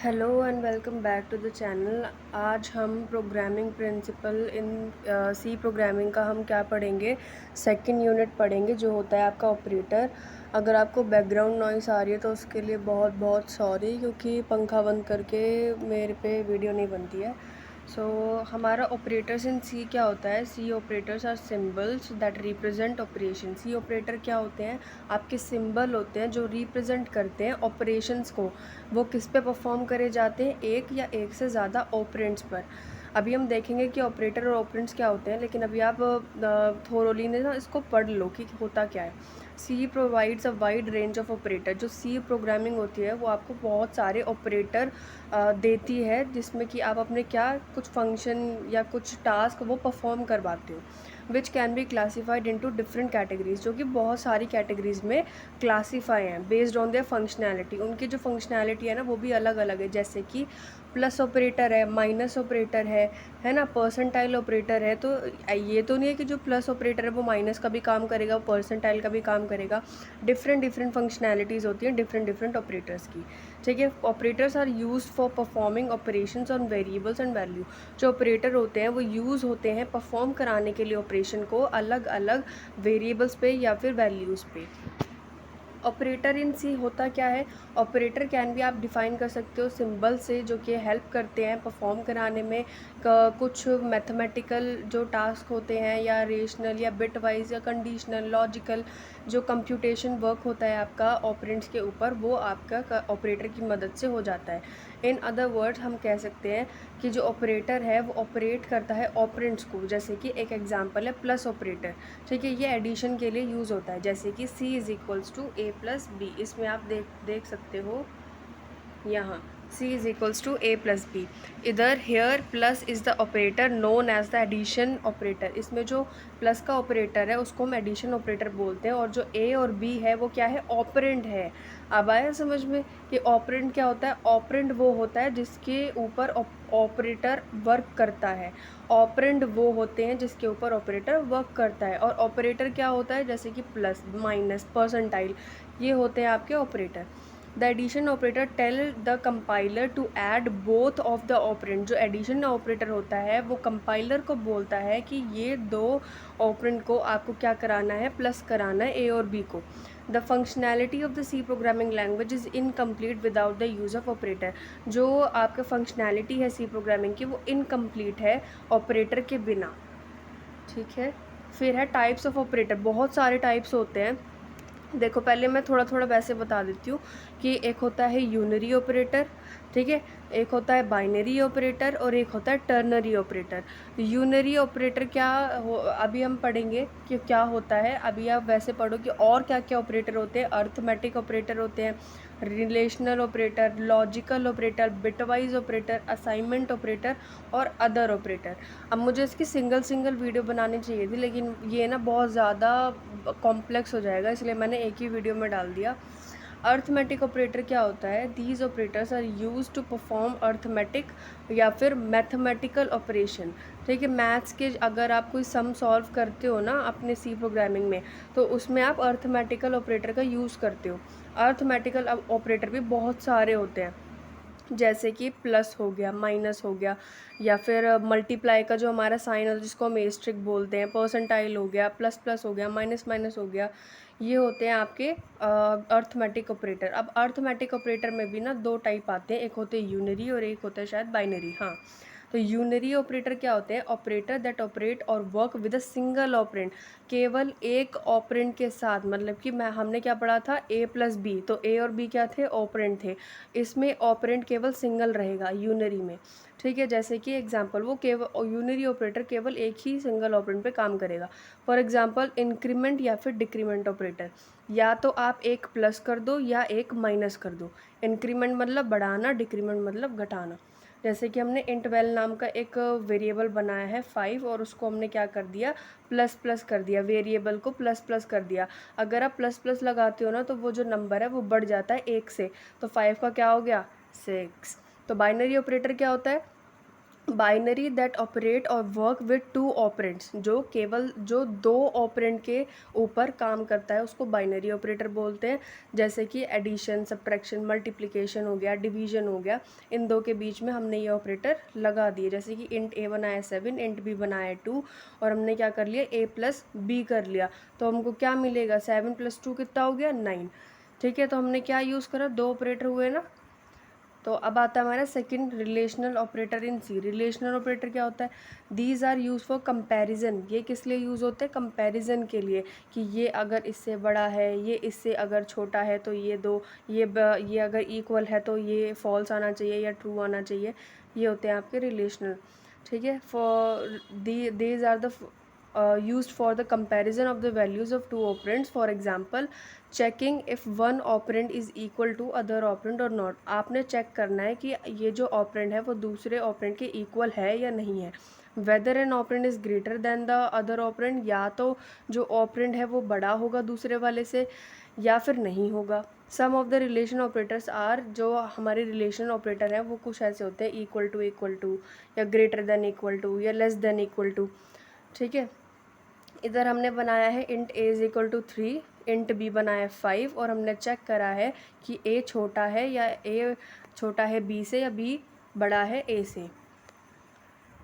Hello and welcome back to the channel. आज हम programming principle in C programming का हम क्या पढ़ेंगे, सेकंड यूनिट पढ़ेंगे जो होता है आपका ऑपरेटर। अगर आपको बैकग्राउंड नॉइस आ रही है तो उसके लिए बहुत बहुत सॉरी, क्योंकि पंखा बंद करके मेरे पे वीडियो नहीं बनती है। सो हमारा ऑपरेटर्स इन सी क्या होता है, C operators are symbols that represent operation. C operator क्या होते हैं, आपके सिंबल होते हैं जो रिप्रेजेंट करते हैं ऑपरेशंस को। वो किस पे परफॉर्म करे जाते हैं, एक या एक से ज़्यादा ऑपरेंड्स पर। अभी हम देखेंगे कि ऑपरेटर और ऑपरेंड्स क्या होते हैं, लेकिन अभी आप थोरोली ने ना इसको पढ़ लो कि होता क्या है। C provides a wide range of operator. जो सी प्रोग्रामिंग होती है वो आपको बहुत सारे ऑपरेटर देती है, जिसमें कि आप अपने क्या कुछ फंक्शन या कुछ टास्क वो परफॉर्म करवाते हो, which can be classified into different categories, जो कि बहुत सारी कैटेगरीज में क्लासीफाई हैं बेस्ड ऑन देयर फंक्शनैलिटी। उनकी जो फंक्शनैलिटी है ना वो भी अलग अलग है, जैसे कि प्लस ऑपरेटर है, माइनस ऑपरेटर है ना, परसेंटाइल ऑपरेटर है। तो ये तो नहीं है कि जो प्लस ऑपरेटर है वो माइनस का भी काम करेगा, परसेंटाइल का भी काम करेगा। डिफरेंट डिफरेंट फंक्शनैलिटीज़ होती हैं डिफरेंट डिफरेंट ऑपरेटर्स की। ठीक है, operators are use for performing operations on variables and value. जो ऑपरेटर होते हैं वो यूज़ होते हैं परफॉर्म कराने के लिए ऑपरेशन को अलग अलग वेरिएबल्स पे या फिर वैल्यूज़ पे। ऑपरेटर इन सी होता क्या है, ऑपरेटर कैन भी आप डिफ़ाइन कर सकते हो सिंबल से, जो कि हेल्प करते हैं परफॉर्म कराने में कुछ मैथमेटिकल जो टास्क होते हैं, या रेशनल या बिट वाइज या कंडीशनल लॉजिकल जो कंप्यूटेशन वर्क होता है आपका ऑपरेंड्स के ऊपर, वो आपका ऑपरेटर की मदद से हो जाता है। इन अदर वर्ड्स हम कह सकते हैं कि जो ऑपरेटर है वो ऑपरेट करता है ऑपरेंड्स को। जैसे कि एक एग्जांपल है प्लस ऑपरेटर। ठीक है, ये एडिशन के लिए यूज़ होता है, जैसे कि c is equals to A plus B. इसमें आप देख सकते हो यहाँ c is equals to A plus B. इधर here plus is the operator known as the addition operator. इसमें जो प्लस का ऑपरेटर है उसको हम एडिशन ऑपरेटर बोलते हैं, और जो a और b है वो क्या है, ऑपरेंड है। अब आया समझ में कि ऑपरेंड क्या होता है। ऑपरेंड वो होता है जिसके ऊपर ऑपरेटर वर्क करता है। ऑपरेंड वो होते हैं जिसके ऊपर ऑपरेटर वर्क करता है। और ऑपरेटर क्या होता है, जैसे कि प्लस, माइनस, परसेंटाइल, ये होते हैं आपके operator. The addition operator tell the compiler to add both of the operand. जो एडिशन ऑपरेटर होता है वो कंपाइलर को बोलता है कि ये दो ऑपरेंड को आपको क्या कराना है, प्लस कराना है ए और बी को। The functionality of the C programming language is incomplete without the use of operator. जो आपका फंक्शनैलिटी है सी प्रोग्रामिंग की वो इनकम्प्लीट है ऑपरेटर के बिना। ठीक है, फिर है टाइप्स ऑफ ऑपरेटर। बहुत सारे टाइप्स होते हैं। देखो पहले मैं थोड़ा थोड़ा वैसे बता देती हूँ कि एक होता है यूनरी ऑपरेटर, ठीक है, एक होता है बाइनरी ऑपरेटर, और एक होता है टर्नरी ऑपरेटर। यूनरी ऑपरेटर क्या हो अभी हम पढ़ेंगे कि क्या होता है। अभी आप वैसे पढ़ो कि और क्या क्या ऑपरेटर होते हैं। अर्थमेटिक ऑपरेटर होते हैं, relational operator, logical operator, bitwise operator, assignment operator और अदर ऑपरेटर। अब मुझे इसकी सिंगल सिंगल वीडियो बनानी चाहिए थी, लेकिन ये ना बहुत ज़्यादा कॉम्प्लेक्स हो जाएगा, इसलिए मैंने एक ही वीडियो में डाल दिया। अर्थमेटिक ऑपरेटर क्या होता है, these operators are use to perform arithmetic या फिर मैथमेटिकल ऑपरेशन। ठीक है, मैथ्स के अगर आप कोई सम सॉल्व करते हो ना अपने सी प्रोग्रामिंग में, तो उसमें आप अर्थमेटिकल ऑपरेटर का यूज़ करते हो। अर्थमेटिकल ऑपरेटर भी बहुत सारे होते हैं, जैसे कि प्लस हो गया, माइनस हो गया, या फिर मल्टीप्लाई का जो हमारा साइन है जिसको हम एस्ट्रिक बोलते हैं, परसेंटाइल हो गया, प्लस प्लस हो गया, माइनस माइनस हो गया। ये होते हैं आपके अर्थमेटिक ऑपरेटर। अब अर्थमेटिक ऑपरेटर में भी ना दो टाइप आते हैं, एक होते हैं यूनरी और एक होता है शायद बाइनरी। हाँ, तो यूनरी ऑपरेटर क्या होते हैं, ऑपरेटर दैट ऑपरेट और work with a single operand. केवल एक ऑपरेंड के साथ, मतलब कि मैं हमने क्या पढ़ा था, ए प्लस बी, तो ए और बी क्या थे, ऑपरेंड थे। इसमें ऑपरेंड केवल सिंगल रहेगा यूनरी में। ठीक है, जैसे कि एग्जांपल वो केवल यूनरी ऑपरेटर केवल एक ही सिंगल ऑपरेंड पे काम करेगा। फॉर एग्जांपल इंक्रीमेंट या फिर डिक्रीमेंट ऑपरेटर, या तो आप एक प्लस कर दो या एक माइनस कर दो। इंक्रीमेंट मतलब बढ़ाना, डिक्रीमेंट मतलब घटाना। जैसे कि हमने इंट वेल नाम का एक वेरिएबल बनाया है 5, और उसको हमने क्या कर दिया, प्लस प्लस कर दिया, वेरिएबल को प्लस प्लस कर दिया। अगर आप प्लस प्लस लगाते हो ना तो वो जो नंबर है वो बढ़ जाता है 1 से, तो 5 का क्या हो गया, 6। तो बाइनरी ऑपरेटर क्या होता है, बाइनरी दैट ऑपरेट और वर्क विद टू ऑपरेंट्स, जो दो ऑपरेंट के ऊपर काम करता है उसको बाइनरी ऑपरेटर बोलते हैं। जैसे कि एडिशन, सब्ट्रैक्शन, मल्टीप्लिकेशन हो गया, डिवीजन हो गया, इन दो के बीच में हमने ये ऑपरेटर लगा दिए। जैसे कि इंट ए बनाया 7, इंट बी बनाया 2, और हमने क्या कर लिया, ए प्लस बी कर लिया, तो हमको क्या मिलेगा, 7 + 2 कितना हो गया, 9। ठीक है, तो हमने क्या यूज़ करा, दो ऑपरेटर हुए ना। तो अब आता है हमारा second, relational operator in C. Relational operator क्या होता है, these are use for comparison. ये किस लिए यूज़ होते हैं, कंपैरिजन के लिए, कि ये अगर इससे बड़ा है, ये इससे अगर छोटा है, तो ये दो, ये अगर इक्वल है तो ये फॉल्स आना चाहिए या ट्रू आना चाहिए। ये होते हैं आपके रिलेशनल। ठीक है, for these are the used for the comparison of the values of two operands. For example, checking if one operand is equal to other operand or not. आपने चेक करना है कि ये जो ऑपरेंड है वो दूसरे ऑपरेंड के इक्वल है या नहीं है। Whether an operand is greater than the other operand, या तो जो ऑपरेंड है वो बड़ा होगा दूसरे वाले से या फिर नहीं होगा। Some of the relation operators are, जो हमारे रिलेशन ऑपरेटर हैं वो कुछ ऐसे होते हैं, इक्वल टू या ग्रेटर देन इक्वल टू या लेस देन इक्वल टू। ठीक है, इधर हमने बनाया है int A is equal to 3, int B बनाया 5, और हमने चेक करा है कि ए छोटा है या ए छोटा है बी से, या बी बड़ा है ए से।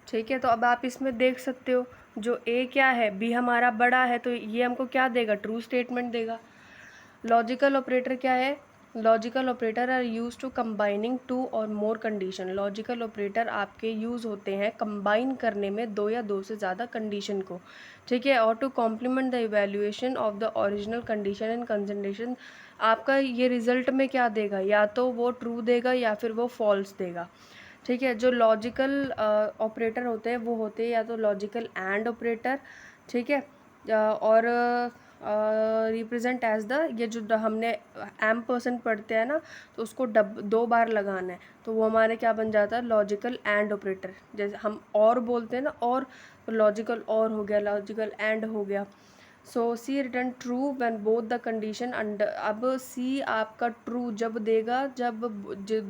ठीक है, तो अब आप इसमें देख सकते हो, जो ए क्या है, बी हमारा बड़ा है, तो ये हमको क्या देगा, ट्रू स्टेटमेंट देगा। लॉजिकल ऑपरेटर क्या है, logical operator are use to combining two or more condition. Logical operator आपके यूज़ होते हैं कंबाइन करने में दो या दो से ज़्यादा कंडीशन को। ठीक है, और to complement the evaluation of the original condition and consideration. आपका ये रिजल्ट में क्या देगा, या तो वो ट्रू देगा या फिर वो फॉल्स देगा। ठीक है, जो लॉजिकल ऑपरेटर होते हैं वो होते हैं या तो लॉजिकल एंड ऑपरेटर। ठीक है, और रिप्रेजेंट एज द, ये जो हमने % पढ़ते हैं ना, तो उसको दो बार लगाना है, तो वो हमारे क्या बन जाता है, लॉजिकल एंड ऑपरेटर। जैसे हम और बोलते हैं ना, और लॉजिकल और हो गया, लॉजिकल एंड हो गया। So C return true when both the condition under. अब सी आपका ट्रू जब देगा जब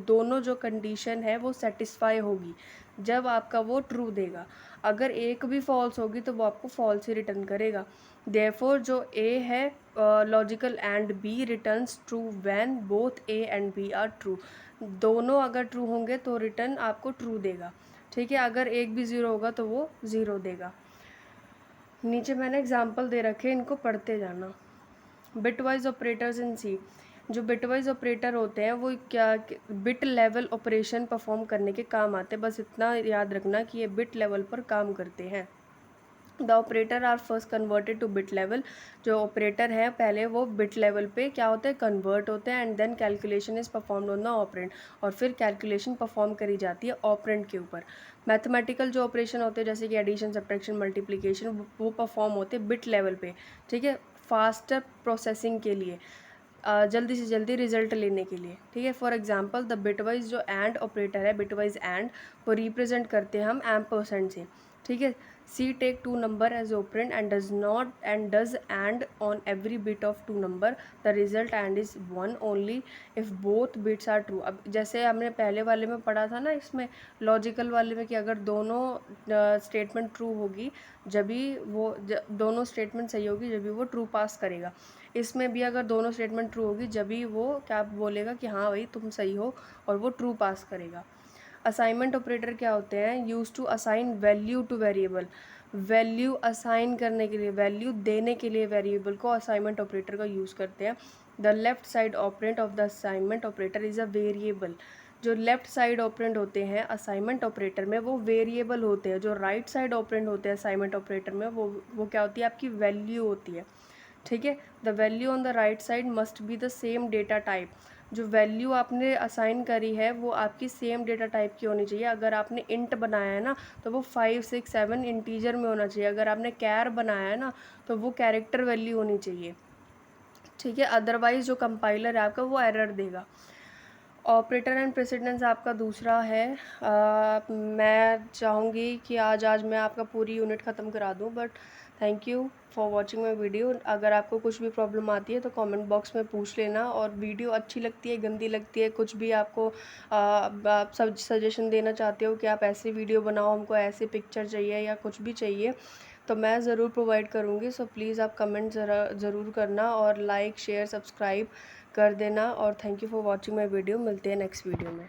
दोनों जो कंडीशन है वो सेटिस्फाई होगी, जब आपका वो ट्रू देगा। अगर एक भी फॉल्स होगी तो वो आपको फॉल्स ही रिटर्न करेगा। देयरफॉर जो ए है, logical and B returns true when both A and B are true. दोनों अगर ट्रू होंगे तो रिटर्न आपको ट्रू देगा। ठीक है, अगर एक भी ज़ीरो होगा तो वो ज़ीरो देगा। नीचे मैंने एग्जाम्पल दे रखे हैं, इनको पढ़ते जाना। बिटवाइज ऑपरेटर्स इन सी। जो बिटवाइज ऑपरेटर होते हैं वो क्या, बिट लेवल ऑपरेशन परफॉर्म करने के काम आते हैं। बस इतना याद रखना कि ये बिट लेवल पर काम करते हैं। The operator are first converted to bit level. जो ऑपरेटर हैं पहले वो बिट लेवल पे क्या होते हैं, कन्वर्ट होते हैं, and then calculation is performed on the operand, और फिर कैलकुलेशन परफॉर्म करी जाती है ऑपरेंड के ऊपर। मैथमेटिकल जो ऑपरेशन होते हैं जैसे कि एडिशन, सब्ट्रैक्शन, मल्टीप्लिकेशन, वो परफॉर्म होते हैं बिट लेवल पे। ठीक है, फास्टर प्रोसेसिंग के लिए, जल्दी से जल्दी रिजल्ट लेने के लिए। ठीक है, फॉर एग्जांपल द बिटवाइज जो एंड ऑपरेटर है, बिटवाइज एंड, वो रिप्रेजेंट करते हैं हम % से। ठीक है, see take two number as operand and does and on every bit of two number, the result and is 1 only if both bits are true. अब जैसे हमने पहले वाले में पढ़ा था ना, इसमें लॉजिकल वाले में, कि अगर दोनों स्टेटमेंट ट्रू होगी जब भी वो दोनों स्टेटमेंट सही होगी जब भी वो ट्रू पास करेगा। इसमें भी अगर दोनों स्टेटमेंट ट्रू होगी जब भी वो क्या बोलेगा कि हाँ भाई तुम सही हो, और वो ट्रू पास करेगा। असाइनमेंट ऑपरेटर क्या होते हैं, use to assign value to variable. Value assign करने के लिए, वैल्यू देने के लिए वेरिएबल को असाइनमेंट ऑपरेटर का यूज़ करते हैं। The left side operand of the assignment operator is a variable. जो लेफ्ट साइड ऑपरेंड होते हैं असाइनमेंट ऑपरेटर में वो वेरिएबल होते हैं। जो राइट साइड ऑपरेंड होते हैं असाइनमेंट ऑपरेटर में वो क्या होती है, आपकी वैल्यू होती है। ठीक है, the value on the right side must be the same data type. जो वैल्यू आपने असाइन करी है वो आपकी सेम डेटा टाइप की होनी चाहिए। अगर आपने इंट बनाया है ना तो वो 5, 6, 7 इंटीजर में होना चाहिए। अगर आपने कैर बनाया है ना तो वो कैरेक्टर वैल्यू होनी चाहिए। ठीक है, अदरवाइज जो कंपाइलर है आपका वो एरर देगा। ऑपरेटर एंड प्रेसिडेंस आपका दूसरा है। मैं चाहूँगी कि आज मैं आपका पूरी यूनिट ख़त्म करा दूँ, but thank you for watching my video. अगर आपको कुछ भी प्रॉब्लम आती है तो कमेंट बॉक्स में पूछ लेना, और वीडियो अच्छी लगती है, गंदी लगती है, कुछ भी आपको आप सब सजेशन देना चाहते हो कि आप ऐसी वीडियो बनाओ, हमको ऐसे पिक्चर चाहिए या कुछ भी चाहिए, तो मैं ज़रूर प्रोवाइड करूँगी। सो प्लीज़ आप कमेंट ज़रूर करना, और लाइक शेयर सब्सक्राइब कर देना। और thank you for watching my video. मिलते हैं नेक्स्ट वीडियो में।